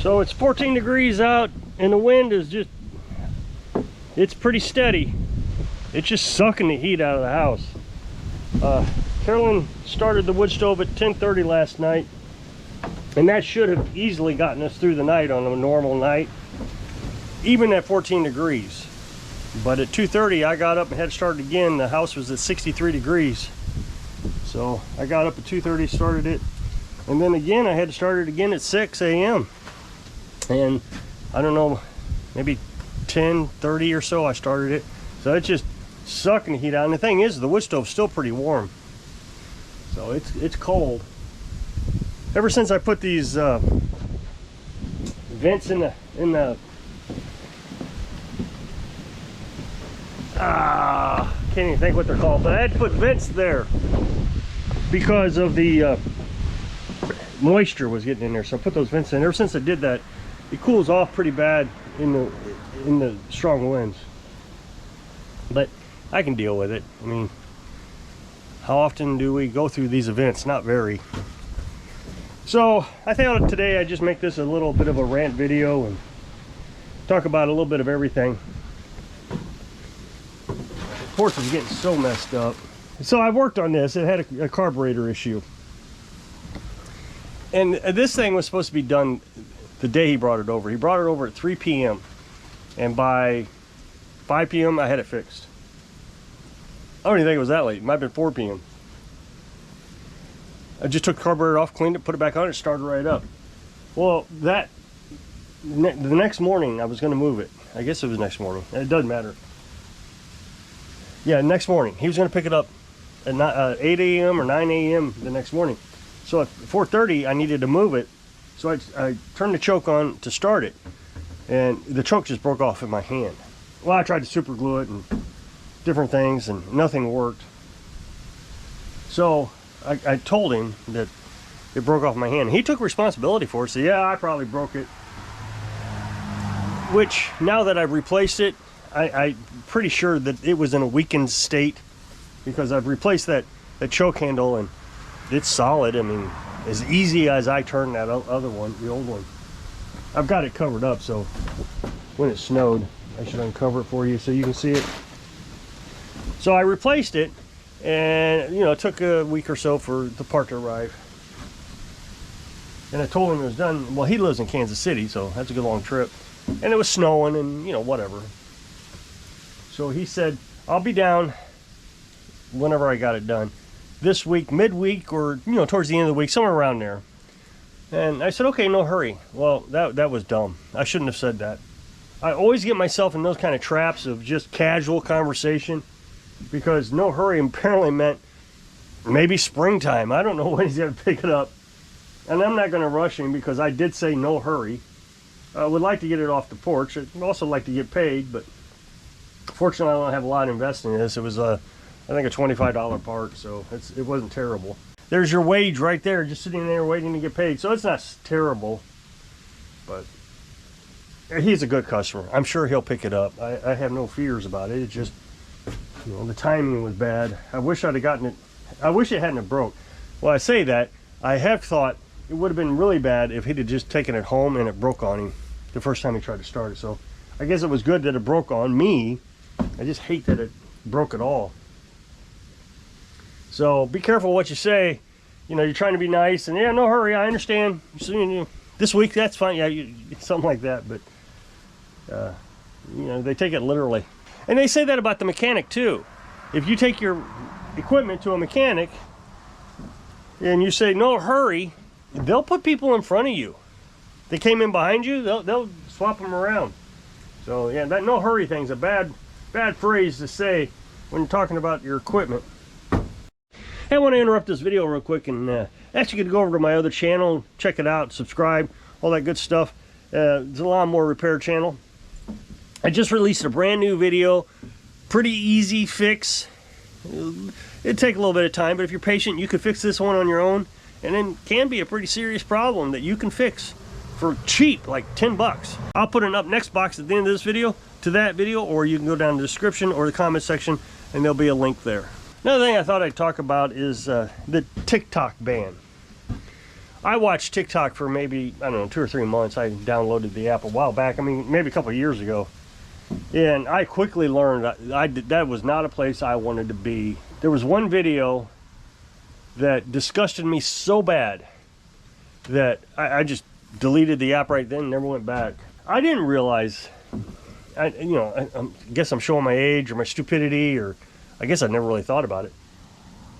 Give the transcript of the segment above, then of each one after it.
So it's 14 degrees out and the wind is just, it's pretty steady. It's just sucking the heat out of the house. Carolyn started the wood stove at 10:30 last night, and that should have easily gotten us through the night on a normal night, even at 14 degrees. But at 2:30 I got up and had to start it again. The house was at 63 degrees. So I got up at 2:30, started it, and then again I had to start it again at 6 a.m. And I don't know, maybe 10:30 or so I started it. So it's just sucking the heat out. And the thing is, the wood stove's still pretty warm. So it's cold. Ever since I put these vents in the can't even think what they're called, but I had to put vents there because of the moisture was getting in there. So I put those vents in. Ever since I did that, it cools off pretty bad in the strong winds. But I can deal with it. I mean, how often do we go through these events? Not very. So I thought today I'd just make this a little bit of a rant video and talk about a little bit of everything. The porch is getting so messed up. So I worked on this. It had a carburetor issue. And this thing was supposed to be done the day he brought it over. He brought it over at 3 p.m. and by 5 p.m. I had it fixed. I don't even think it was that late. It might have been 4 p.m. I just took the carburetor off, cleaned it, put it back on, it started right up. Well, the next morning I was going to move it. I guess it was next morning. It doesn't matter. Yeah, next morning. He was going to pick it up at 8 a.m. or 9 a.m. the next morning. So at 4:30 I needed to move it. So I turned the choke on to start it. And the choke just broke off in my hand. Well, I tried to super glue it and different things and nothing worked. So I told him that it broke off my hand. He took responsibility for it. So yeah, I probably broke it. Which, now that I've replaced it, I'm pretty sure that it was in a weakened state because I've replaced that choke handle and it's solid. I mean, as easy as I turned that other one, the old one. I've got it covered up, so when it snowed, I should uncover it for you so you can see it. So I replaced it, and you know, it took a week or so for the part to arrive. And I told him it was done. Well, he lives in Kansas City, so that's a good long trip. And it was snowing and, you know, whatever. So he said, I'll be down whenever I got it done. This week, midweek, or, you know, towards the end of the week, somewhere around there. And I said, okay, no hurry. Well, that was dumb. I shouldn't have said that. I always get myself in those kind of traps of just casual conversation, because no hurry apparently meant maybe springtime. I don't know when he's going to pick it up. And I'm not going to rush him because I did say no hurry. I would like to get it off the porch. I'd also like to get paid, but fortunately I don't have a lot invested in this. It was, I think, a $25 part, so it wasn't terrible. There's your wage right there, just sitting there waiting to get paid. So it's not terrible, but he's a good customer. I'm sure he'll pick it up. I have no fears about it. It's just, you know, the timing was bad. I wish I'd have gotten it. I wish it hadn't have broke. Well, I say that. I have thought it would have been really bad if he'd have just taken it home and it broke on him the first time he tried to start it. So I guess it was good that it broke on me. I just hate that it broke at all. So be careful what you say. You know, you're trying to be nice and yeah, no hurry, I understand. So, this week, that's fine. Yeah, something like that. But, you know, they take it literally. And they say that about the mechanic too. If you take your equipment to a mechanic and you say no hurry, they'll put people in front of you. They came in behind you, they'll swap them around. So yeah, that no hurry thing's a bad phrase to say when you're talking about your equipment. Hey, I want to interrupt this video real quick and ask you to go over to my other channel, check it out, subscribe, all that good stuff. It's a lawnmower repair channel. I just released a brand new video, pretty easy fix. It'd take a little bit of time, but if you're patient, you could fix this one on your own, and then can be a pretty serious problem that you can fix for cheap, like 10 bucks. I'll put an up next box at the end of this video to that video, or you can go down to the description or the comment section and there'll be a link there. Another thing I thought I'd talk about is the Tik Tok ban. I watched TikTok for maybe, I don't know, 2 or 3 months. I downloaded the app a while back. I mean, maybe a couple of years ago. And I quickly learned that was not a place I wanted to be. There was one video that disgusted me so bad that I just deleted the app right then and never went back. I didn't realize, I guess I'm showing my age or my stupidity, or I guess I never really thought about it,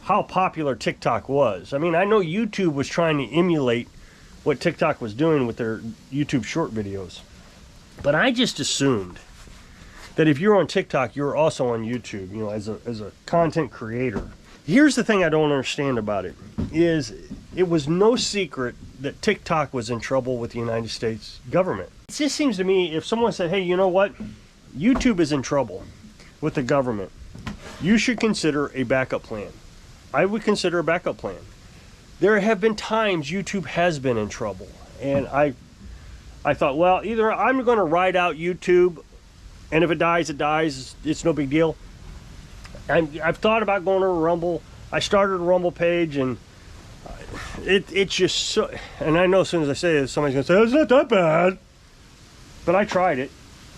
how popular TikTok was. I mean, I know YouTube was trying to emulate what TikTok was doing with their YouTube short videos. But I just assumed that if you're on TikTok, you're also on YouTube, as a content creator. Here's the thing I don't understand about it, is it was no secret that TikTok was in trouble with the United States government. It just seems to me, if someone said, hey, you know what? YouTube is in trouble with the government. You should consider a backup plan. I would consider a backup plan. There have been times YouTube has been in trouble, and I thought, well, either I'm going to ride out YouTube, and if it dies, it dies. It's no big deal. I've thought about going to a Rumble. I started a Rumble page, and it's just so. And I know as soon as I say it, somebody's going to say, oh, it's not that bad. But I tried it,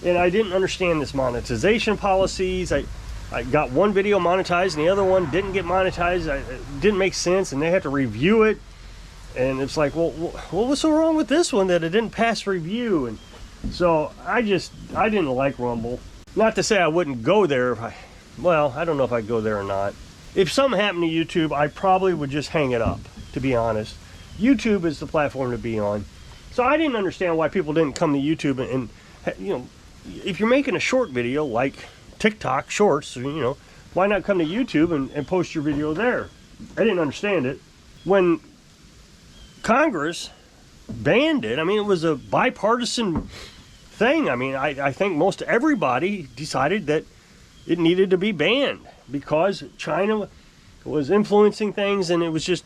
and I didn't understand this monetization policies. I got one video monetized and the other one didn't get monetized. It didn't make sense, and they had to review it. And it's like, well, what was so wrong with this one that it didn't pass review? And so I didn't like Rumble. Not to say I wouldn't go there if I don't know if I'd go there or not. If something happened to YouTube, I probably would just hang it up, to be honest. YouTube is the platform to be on. So I didn't understand why people didn't come to YouTube and if you're making a short video like TikTok shorts, why not come to YouTube and post your video there? I didn't understand it. When Congress banned it, I mean, it was a bipartisan thing. I mean, I think most everybody decided that it needed to be banned because China was influencing things, and it was just,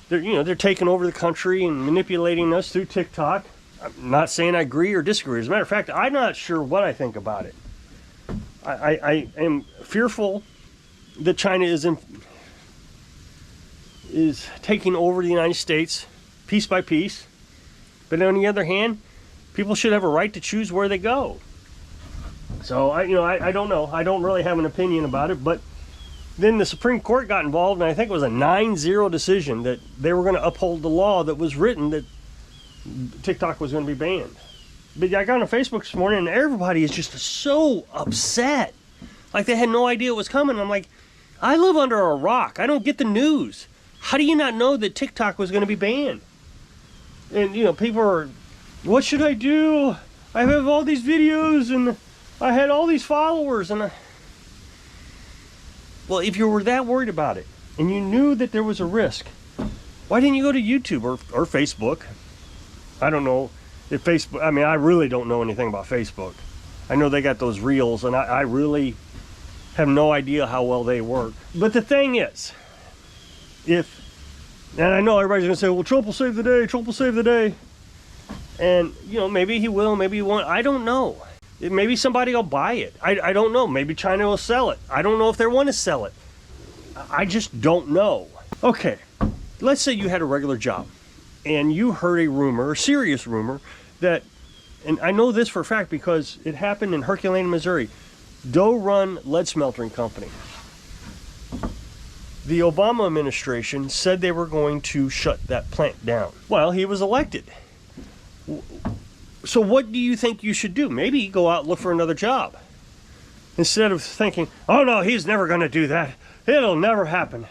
they're taking over the country and manipulating us through TikTok. I'm not saying I agree or disagree. As a matter of fact, I'm not sure what I think about it. I am fearful that China is taking over the United States piece by piece. But on the other hand, people should have a right to choose where they go. So I don't know. I don't really have an opinion about it. But then the Supreme Court got involved, and I think it was a 9-0 decision that they were going to uphold the law that was written that TikTok was going to be banned. But I got on Facebook this morning, and everybody is just so upset. Like they had no idea it was coming. I'm like, I live under a rock. I don't get the news. How do you not know that TikTok was going to be banned? And, people are, what should I do? I have all these videos, and I had all these followers. Well, if you were that worried about it, and you knew that there was a risk, why didn't you go to YouTube or Facebook? I don't know. If Facebook, I mean, I really don't know anything about Facebook. I know they got those reels, and I really have no idea how well they work. But the thing is, and I know everybody's going to say, well, Trump will save the day, Trump will save the day. And, maybe he will, maybe he won't. I don't know. Maybe somebody will buy it. I don't know. Maybe China will sell it. I don't know if they want to sell it. I just don't know. Okay, let's say you had a regular job, and you heard a rumor, a serious rumor, that, and I know this for a fact because it happened in Herculaneum, Missouri, Doe Run Lead Smelting Company. The Obama administration said they were going to shut that plant down. Well, he was elected. So what do you think you should do? Maybe go out and look for another job. Instead of thinking, oh no, he's never going to do that. It'll never happen.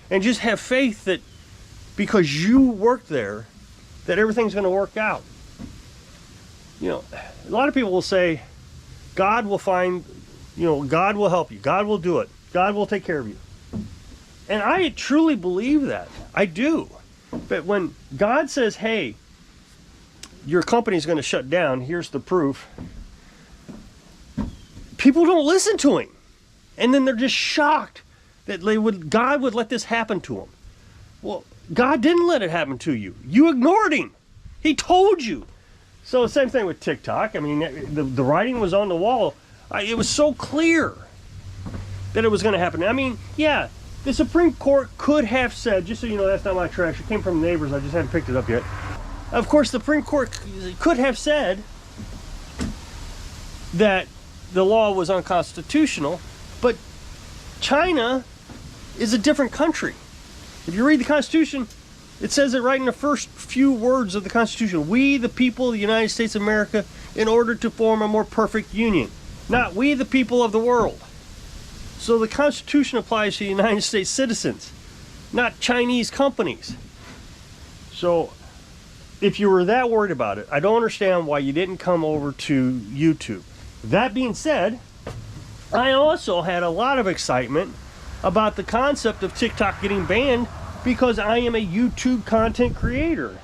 And just have faith that because you work there, that everything's going to work out. A lot of people will say, God will find, God will help you. God will do it. God will take care of you. And I truly believe that. I do. But when God says, hey, your company's going to shut down, here's the proof, people don't listen to him. And then they're just shocked that God would let this happen to them. Well, God didn't let it happen to you. You ignored him. He told you. So the same thing with TikTok. I mean, the writing was on the wall. It was so clear that it was going to happen. I mean, yeah, The Supreme Court could have said, just so you know, that's not my trash. It came from neighbors. I just haven't picked it up yet. Of course, the Supreme Court could have said that the law was unconstitutional, but China is a different country. If you read the Constitution, it says it right in the first few words of the Constitution. We, the people of the United States of America, in order to form a more perfect union. Not we, the people of the world. So the Constitution applies to United States citizens, not Chinese companies. So if you were that worried about it, I don't understand why you didn't come over to YouTube. That being said, I also had a lot of excitement about the concept of TikTok getting banned because I am a YouTube content creator.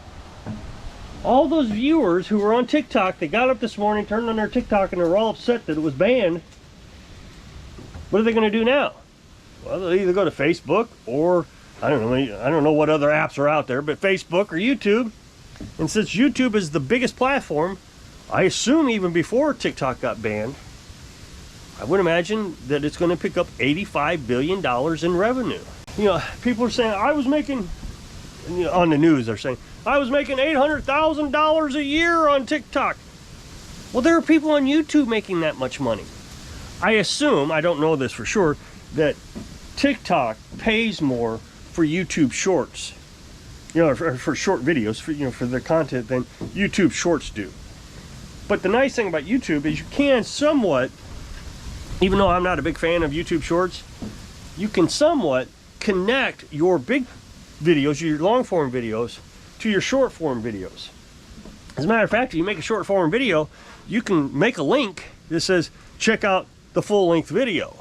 All those viewers who were on TikTok, they got up this morning, turned on their TikTok, and they were all upset that it was banned. What are they going to do now? Well, they'll either go to Facebook or, I don't know what other apps are out there, but Facebook or YouTube. And since YouTube is the biggest platform, I assume even before TikTok got banned, I would imagine that it's going to pick up $85 billion in revenue. You know, people are saying, I was making, on the news they're saying, I was making $800,000 a year on TikTok. Well, there are people on YouTube making that much money. I assume, I don't know this for sure, that TikTok pays more for YouTube shorts, you know, for short videos, for their content than YouTube shorts do. But the nice thing about YouTube is you can somewhat, even though I'm not a big fan of YouTube shorts, you can somewhat connect your big videos, your long form videos, to your short form videos. As a matter of fact, if you make a short form video, you can make a link that says, check out the full length video,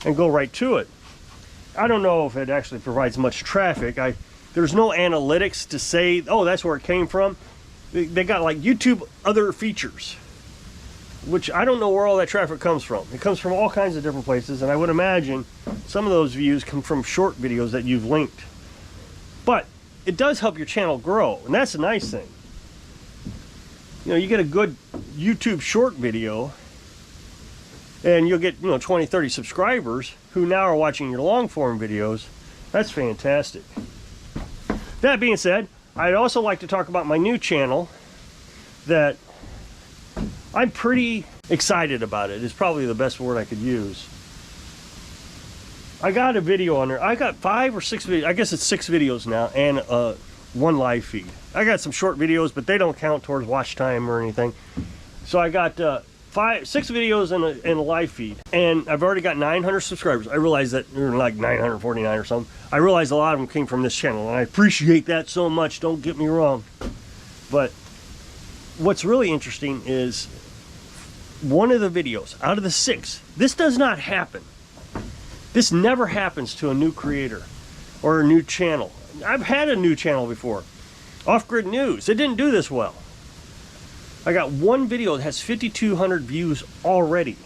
and go right to it. I don't know if it actually provides much traffic. There's no analytics to say, oh, that's where it came from. They got like YouTube other features, which I don't know where all that traffic comes from. It comes from all kinds of different places, and I would imagine some of those views come from short videos that you've linked. But it does help your channel grow, and that's a nice thing. You know, you get a good YouTube short video, and you'll get, 20, 30 subscribers who now are watching your long form videos. That's fantastic. That being said, I'd also like to talk about my new channel that I'm pretty excited about. It is probably the best word I could use. I got a video on there. I got 5 or 6 videos. I guess it's 6 videos now, and one live feed. I got some short videos, but they don't count towards watch time or anything. So I got 6 videos in a live feed, and I've already got 900 subscribers. I realize that they're like 949 or something. I realize a lot of them came from this channel, and I appreciate that so much. Don't get me wrong. But what's really interesting is one of the videos out of the 6, this does not happen. This never happens to a new creator or a new channel. I've had a new channel before, Off-Grid News. It didn't do this well. I got one video that has 5,200 views already.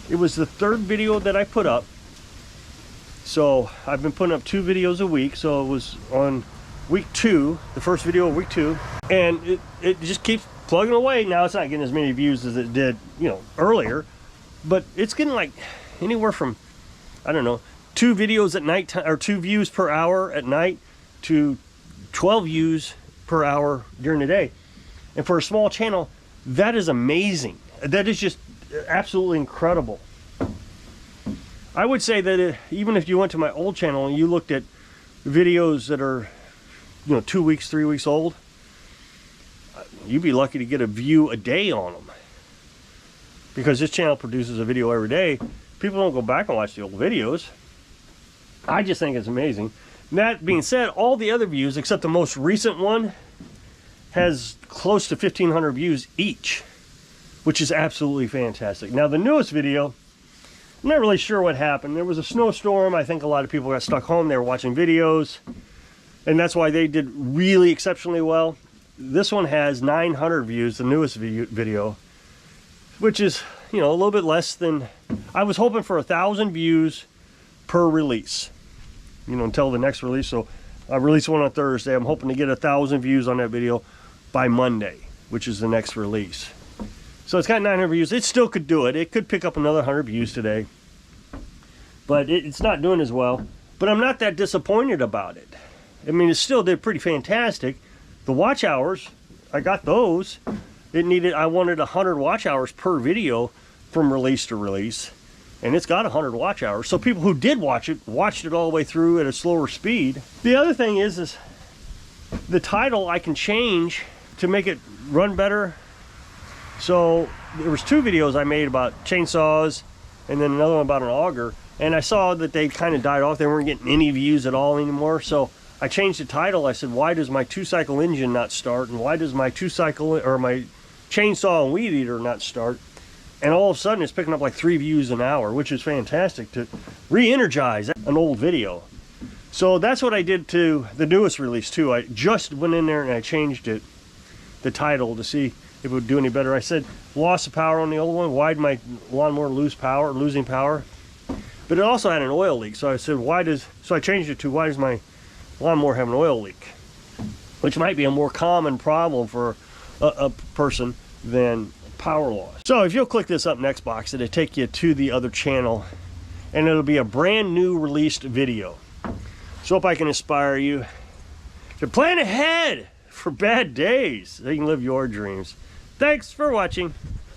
It was the 3rd video that I put up. So I've been putting up 2 videos a week. So it was on week 2, the first video of week 2, and it just keeps plugging away. Now it's not getting as many views as it did, earlier, but it's getting like anywhere from, I don't know, 2 videos at night, or 2 views per hour at night to 12 views per hour during the day. And for a small channel, that is amazing. That is just absolutely incredible. I would say that even if you went to my old channel and you looked at videos that are, 2 weeks, 3 weeks old, you'd be lucky to get a view a day on them. Because this channel produces a video every day. People don't go back and watch the old videos. I just think it's amazing. That being said, all the other views, except the most recent one, has close to 1,500 views each, which is absolutely fantastic. Now, the newest video, I'm not really sure what happened. There was a snowstorm. I think a lot of people got stuck home. They were watching videos, and that's why they did really exceptionally well. This one has 900 views, the newest video, which is, a little bit less than, I was hoping for 1,000 views per release, until the next release. So I released one on Thursday. I'm hoping to get 1,000 views on that video by Monday, which is the next release. So it's got 900 views. It still could do it. It could pick up another 100 views today. but it's not doing as well. But I'm not that disappointed about it. I mean, it still did pretty fantastic. The watch hours, I got those. I wanted 100 watch hours per video from release to release, and it's got 100 watch hours. So people who did watch it watched it all the way through at a slower speed. The other thing is the title I can change to make it run better. So there was 2 videos I made about chainsaws, and then another one about an auger, and I saw that they kind of died off. They weren't getting any views at all anymore. So I changed the title. I said, why does my 2-cycle engine not start, and why does my 2-cycle or my chainsaw and weed eater not start? And all of a sudden it's picking up like 3 views an hour, which is fantastic to re-energize an old video. So that's what I did to the newest release too. I just went in there and I changed it, the title, to see if it would do any better. I said loss of power on the old one. Why did my lawnmower losing power? But it also had an oil leak. So I said, so I changed it to, why does my lawnmower have an oil leak? Which might be a more common problem for a person than power loss. So if you'll click this up next box, it'll take you to the other channel, and it'll be a brand new released video. So hope I can inspire you to plan ahead for bad days so you can live your dreams. Thanks for watching.